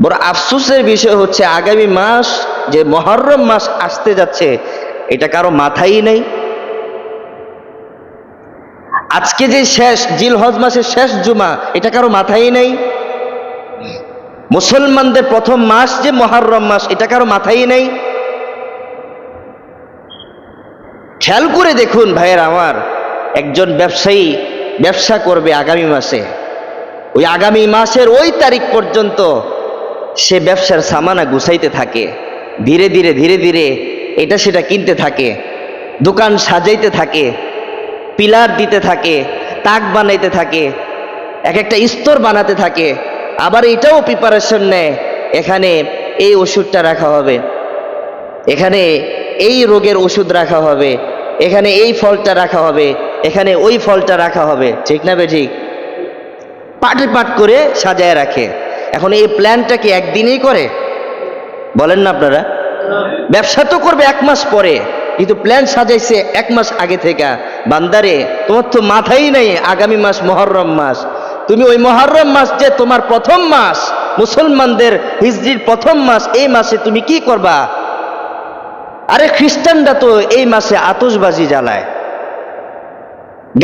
বড় আফসোসের বিষয় হচ্ছে আগামী মাস যে মুহররম মাস আসতে যাচ্ছে, এটা কারো মাথায় নেই। আজকে যে শেষ জিলহজ মাসের শেষ জুমা, এটা কারো মাথায় নেই। মুসলমানদের প্রথম মাস যে মুহররম মাস, এটা কারো মাথায় নেই। খেয়াল করে দেখুন ভাইয়ের আমার, একজন ব্যবসায়ী ব্যবসা করবে আগামী মাসে, ওই আগামী মাসের ওই তারিখ পর্যন্ত সে ব্যবসার সামানা গুছাইতে থাকে, ধীরে ধীরে ধীরে ধীরে এটা সেটা কিনতে থাকে, দোকান সাজাইতে থাকে, পিলার দিতে থাকে, তাক বানাইতে থাকে, এক একটা স্তর বানাতে থাকে। আবার এটাও প্রিপারেশন নেয়, এখানে এই ওষুধটা রাখা হবে, এখানে এই রোগের ওষুধ রাখা হবে, এখানে এই ফলটা রাখা হবে, এখানে ওই ফলটা রাখা হবে। ঠিক না বেঠিক? পাটে পাট করে সাজায় রাখে। এখন এই প্ল্যানটা কি একদিনেই করে? বলেন না আপনারা। ব্যবসা তো করবে এক মাস পরে, কিন্তু প্ল্যান সাজাইছে এক মাস আগে থেকে। বান্দারে, তোমার তো মাথাই নাই আগামী মাস মুহররম মাস। তুমি ওই মুহররম মাস যে তোমার প্রথম মাস, মুসলমানদের হিজরির প্রথম মাস, এই মাসে তুমি কি করবা? আরে খ্রিস্টানরা তো এই মাসে আতশবাজি জ্বালায়,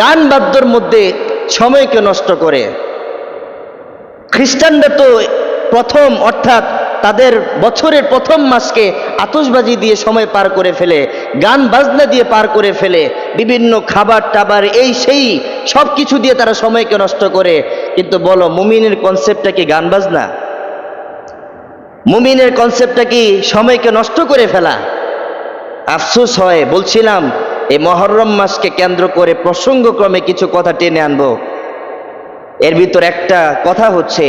গান বাদ্যর মধ্যে সময়কে নষ্ট করে। খ্রিস্টানরা তো প্রথম, অর্থাৎ তাদের বছরের প্রথম মাসকে আতশবাজি দিয়ে সময় পার করে ফেলে, গান বাজনা দিয়ে পার করে ফেলে, বিভিন্ন খাবার টাবার এই সেই সব কিছু দিয়ে তারা সময়কে নষ্ট করে। কিন্তু বলো, মুমিনের কনসেপ্টটা কি গান বাজনা? মুমিনের কনসেপ্টটা কি সময়কে নষ্ট করে ফেলা? আফসোস হয়। বলছিলাম এই মুহররম মাসকে কেন্দ্র করে প্রসঙ্গক্রমে কিছু কথা টেনে আনবো। এর ভিতর একটা কথা হচ্ছে,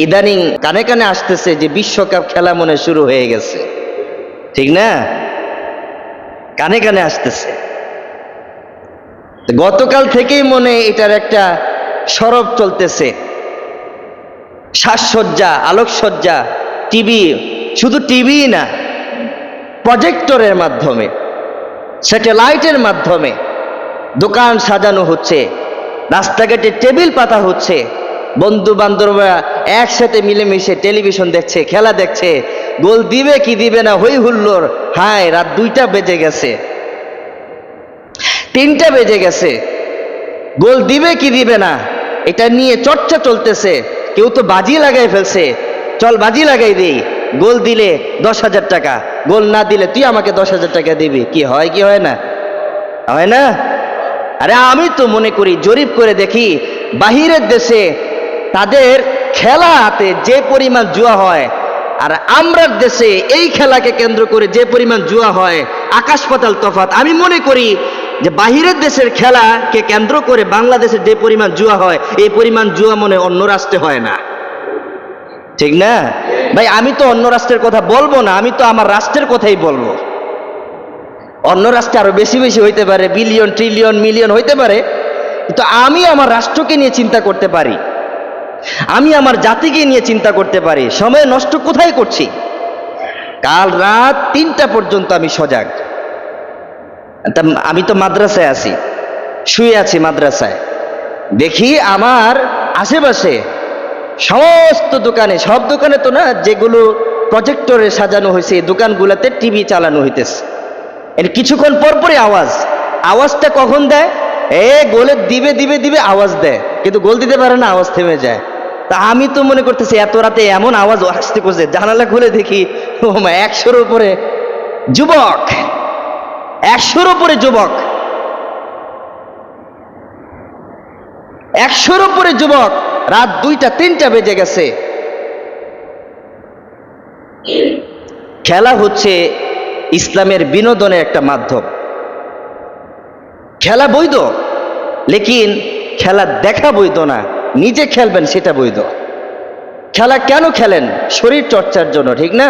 ইদানিং কানে কানে আসতেছে যে বিশ্বকাপ খেলা মনে শুরু হয়ে গেছে। ঠিক না? কানে কানে আসতেছে। গতকাল থেকেই মনে এটার একটা সরব চলতেছে, সাজসজ্জা, আলোকসজ্জা, টিভি, শুধু টিভি না, প্রজেক্টরের মাধ্যমে, স্যাটেলাইটের মাধ্যমে দোকান সাজানো হচ্ছে, রাস্তাঘাটে টেবিল পাতা হচ্ছে, বন্ধু বান্ধবরা একসাথে মিলেমিশে টেলিভিশন দেখছে, খেলা দেখছে। গোল দিবে কি দিবে না হই হুল্লোড়। হায়, রাত 2টা বেজে গেছে, 3টা বেজে গেছে, গোল দিবে কি দিবে না এটা নিয়ে চর্চা চলতেছে। কেউ তো বাজি লাগাই ফেলছে, চল বাজি লাগাই দিই, গোল দিলে 10,000 টাকা, গোল না দিলে তুই আমাকে 10,000 টাকা দিবি। কি হয় কি হয় না? হয় না? আরে আমি তো মনে করি, জরিপ করে দেখি, বাহিরের দেশে তাদের খেলাতে যে পরিমাণ জুয়া হয়, আর আমরার দেশে এই খেলাকে কেন্দ্র করে যে পরিমাণ জুয়া হয়, আকাশ পাতাল তফাৎ। আমি মনে করি যে বাহিরের দেশের খেলাকে কেন্দ্র করে বাংলাদেশের যে পরিমাণ জুয়া হয়, এই পরিমাণ জুয়া মনে অন্য রাষ্ট্রে হয় না। ঠিক না ভাই? আমি তো অন্য রাষ্ট্রের কথা বলবো না, আমি তো আমার রাষ্ট্রের কথাই বলবো। অন্য রাষ্ট্রে আরো বেশি বেশি হইতে পারে, বিলিয়ন ট্রিলিয়ন মিলিয়ন হইতে পারে, কিন্তু আমি আমার রাষ্ট্রকে নিয়ে চিন্তা করতে পারি, আমি আমার জাতিকে নিয়ে চিন্তা করতে পারি। সময় নষ্ট কোথায় করছি? কাল রাত 3টা পর্যন্ত আমি সজাগ। আমি তো মাদ্রাসায় আছি, শুয়ে আছি মাদ্রাসায়, দেখি আমার আশেপাশে সমস্ত দোকানে, সব দোকানে তো না, যেগুলো প্রজেক্টরে সাজানো হয়েছে এই দোকানগুলোতে টিভি চালানো হইতেছে। এর কিছুক্ষণ পর পরই আওয়াজটা কখন দেয়? গোলে দিবে দিবে দিবে আওয়াজ দেয়, কিন্তু গোল দিতে পারে না, আওয়াজ থেমে যায়। তা আমি তো মনে করতেছি এত রাতে এমন আওয়াজ আসতে করছে, জানালা খুলে দেখি 100-র উপরে যুবক, 100-র উপরে যুবক, 100-র উপরে যুবক। রাত 2টা-3টা বেজে গেছে। খেলা হচ্ছে ইসলামের বিনোদনের একটা মাধ্যম। খেলা বৈধ, লেকিন খেলা দেখা বৈধ না। নিজে খেলবেন সেটা বৈধ। খেলা কেন খেলেন? শরীর চর্চার জন্য, ঠিক না?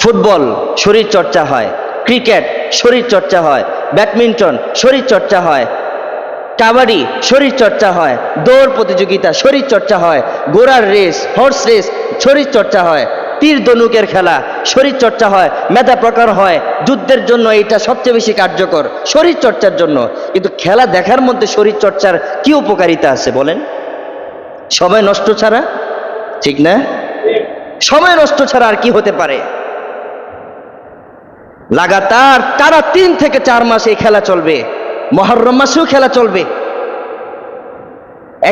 ফুটবল শরীর চর্চা হয়, ক্রিকেট শরীর চর্চা হয়, ব্যাডমিন্টন শরীর চর্চা হয়, কাবাডি শরীর চর্চা হয়, দৌড় প্রতিযোগিতা শরীর চর্চা হয়, ঘোড়ার রেস, হর্স রেস শরীর চর্চা হয়, তীর ধনুকের খেলা শরীর চর্চা হয়, মেধা প্রকার হয়, যুদ্ধের জন্য এটা সবচেয়ে বেশি কার্যকর, শরীর চর্চার জন্য। কিন্তু খেলা দেখার মধ্যে শরীর চর্চার কি উপকারিতা আছে বলেন? সময় নষ্ট ছাড়া ঠিক না? সময় নষ্ট ছাড়া আর কি হতে পারে? লাগাতার টানা 3 থেকে 4 মাস এই খেলা চলবে। মুহররম মাসেও খেলা চলবে।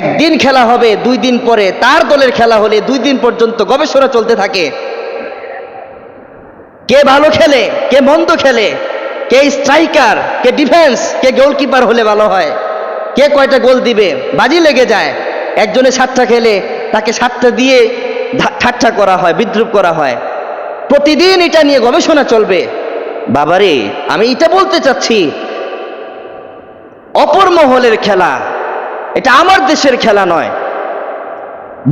একদিন খেলা হবে, 2 দিন পরে তার দলের খেলা হলে 2 দিন পর্যন্ত গবেষণা চলতে থাকে। কে ভালো খেলে, কে মন্দ খেলে, কে স্ট্রাইকার, কে ডিফেন্স, কে গোলকিপার হলে ভালো হয়, কে কয়টা গোল দিবে, বাজি লেগে যায়। একজনে 7টা খেলে তাকে 7টা দিয়ে ঠাট্টা করা হয়, বিদ্রুপ করা হয়। প্রতিদিন এটা নিয়ে গবেষণা চলবে। বাবারে, আমি এটা বলতে চাচ্ছি, অপর মহলের খেলা, এটা আমার দেশের খেলা নয়।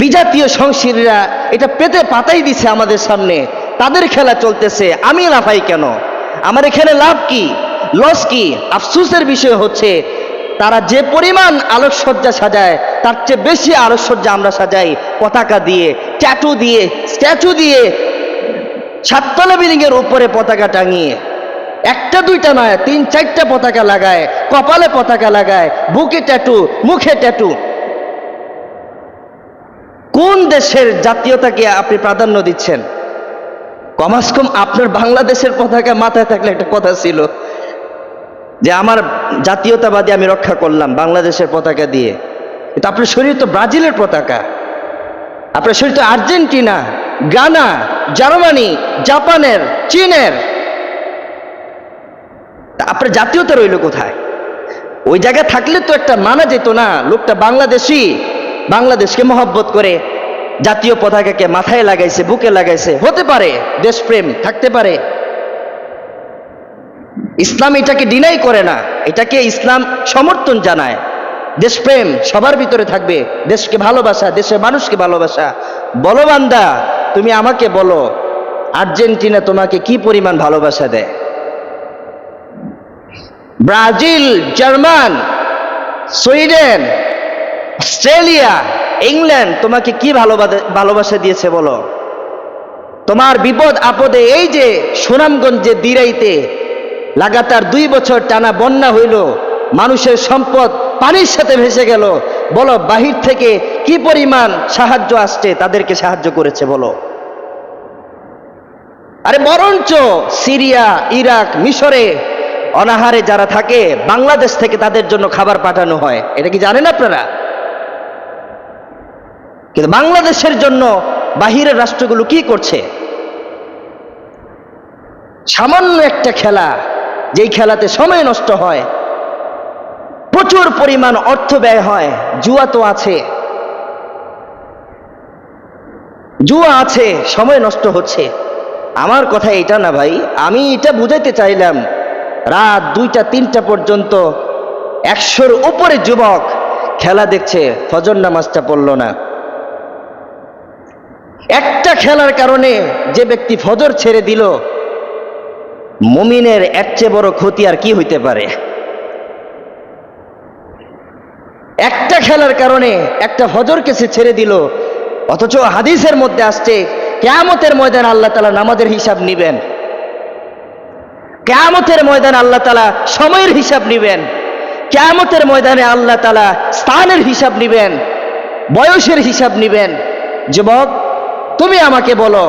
বিজাতীয় সংস্কৃতিরা এটা পেতে পাতাই দিছে আমাদের সামনে, তাদের খেলা চলতেছে, আমি লাফাই কেন? আমার এখানে লাভ কি, লস কি? আফসোসের বিষয় হচ্ছে তারা যে পরিমাণ আলোকসজ্জা সাজায় তার চেয়ে বেশি আলোকসজ্জা আমরা সাজাই পতাকা দিয়ে, ট্যাটু দিয়ে, স্ট্যাচু দিয়ে, 7তলা বিল্ডিং এর উপরে পতাকা টাঙিয়ে। 1টা 2টা নয়, 3-4টা পতাকা লাগায়, কপালে পতাকা লাগায়, বুকে ট্যাটু, মুখে ট্যাটু। কোন দেশের জাতীয়তাকে আপনি প্রাধান্য দিচ্ছেন? কমাস কম আপনার বাংলাদেশের পতাকা মাথায় থাকলে একটা কথা ছিল যে আমার জাতীয়তাবাদী আমি রক্ষা করলাম বাংলাদেশের পতাকা দিয়ে। কিন্তু আপনার শরীর তো ব্রাজিলের পতাকা, আপনার শরীর তো আর্জেন্টিনা, গানা, জার্মানি, জাপানের, চীনের। আপনার জাতীয়তা রইল কোথায়? ওই জায়গায় থাকলে তো একটা মানা যেত না, লোকটা বাংলাদেশি, বাংলাদেশকে মহব্বত করে জাতীয় পতাকাকে মাথায় লাগাইছে, বুকে লাগাইছে। হতে পারে দেশপ্রেম থাকতে পারে, ইসলাম এটাকে ডিনাই করে না, এটাকে ইসলাম সমর্থন জানায়। দেশপ্রেম সবার ভিতরে থাকবে, দেশকে ভালোবাসা, দেশের মানুষকে ভালোবাসা। বলো বান্দা, তুমি আমাকে বলো, আর্জেন্টিনা তোমাকে কি পরিমাণ ভালোবাসা দেয়? Brazil, German, Sweden, Australia, England তোমাকে কি ভালোবাসা দিয়েছে বলো? তোমার বিপদ আপদে, এই যে সুনামগঞ্জে দিরাইতে লাগাতার 2 বছর টানা বন্যা হইল, মানুষের সম্পদ পানির সাথে ভেসে গেল, বলো বাহির থেকে কি পরিমাণ সাহায্য আসছে, তাদেরকে সাহায্য করেছে বলো? আরে বরঞ্চ সিরিয়া, ইরাক, মিশরে অনাহারে যারা থাকে, বাংলাদেশ থেকে তাদের জন্য খাবার পাঠানো হয়। এটা কি জানেন আপনারা? কিন্তু বাংলাদেশের জন্য বাহিরের রাষ্ট্রগুলো কি করছে? সামান্য একটা খেলা, যেই খেলাতে সময় নষ্ট হয়, প্রচুর পরিমাণ অর্থ ব্যয় হয়, জুয়া তো আছে, জুয়া আছে, সময় নষ্ট হচ্ছে। আমার কথা এটা না ভাই, আমি এটা বুঝাইতে চাইলাম, রাত 2টা 3টা পর্যন্ত 100-র উপরে যুবক খেলা দেখছে, ফজর নামাজটা পড়লো না। একটা খেলার কারণে যে ব্যক্তি ফজর ছেড়ে দিল, মুমিনের এর চেয়ে বড় ক্ষতি আর কি হইতে পারে? একটা খেলার কারণে একটা ফজরকে সে ছেড়ে দিল, অথচ হাদিসের মধ্যে আসছে কিয়ামতের ময়দানে আল্লাহ তাআলা নামাজের হিসাব নিবেন, কিয়ামতের ময়দানে আল্লাহ তাআলা সময়ের হিসাব নিবেন, কিয়ামতের ময়দানে আল্লাহ তাআলা স্থানের হিসাব নিবেন, বয়সের হিসাব নিবেন। যুবক, তুমি আমাকে বলো,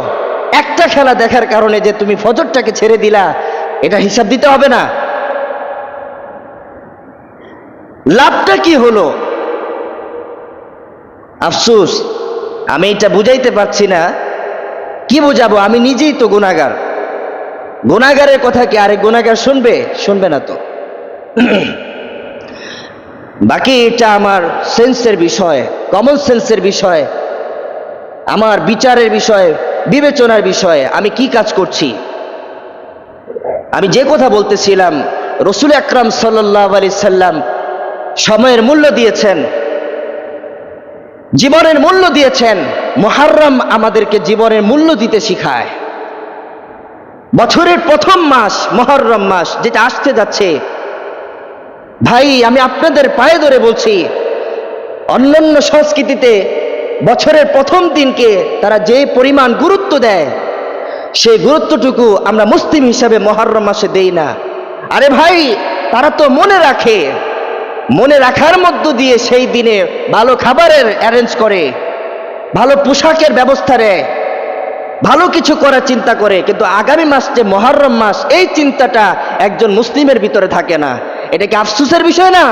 একটা খেলা দেখার কারণে যে তুমি ফজরটাকে ছেড়ে দিলা, এটা হিসাব দিতে হবে না? লাভটা কি হলো? আফসোস, আমি এটা বুঝাইতে পারছি না। কি বুঝাবো? আমি নিজেই তো গুনাহগার। গুনাহগারের কথা কি আরেক গুনাহগার শুনবে? শুনবে না তো। বাকি এটা আমার সেন্সের বিষয়, কমন সেন্সের বিষয়, আমার বিচারের বিষয়, বিবেচনার বিষয়। আমি কি কাজ করছি? আমি যে কথা বলতেছিলাম, রাসূল আকরাম সাল্লাল্লাহু আলাইহি সাল্লাম সময়ের মূল্য দিয়েছেন, জীবনের মূল্য দিয়েছেন। মুহররম আমাদেরকে জীবনের মূল্য দিতে শিখায়। বছরের প্রথম মাস মুহররম মাস, যেটা আসতে যাচ্ছে, ভাই আমি আপনাদের পায়ে ধরে বলছি, অন্যান্য সংস্কৃতিতে বছরের প্রথম দিনকে তারা যে পরিমাণ গুরুত্ব দেয়, সেই গুরুত্বটুকু আমরা মুসলিম হিসাবে মুহররম মাসে দেই না। আরে ভাই, তারা তো মনে রাখে, মনে রাখার মধ্য দিয়ে সেই দিনে ভালো খাবারের অ্যারেঞ্জ করে, ভালো পোশাকের ব্যবস্থা নেয়, ভালো কিছু করার চিন্তা করে, কিন্তু আগামী মাস যে মুহররম মাস, এই চিন্তাটা একজন মুসলিমের ভিতরে থাকে না। এটা কি আফসোসের বিষয় না?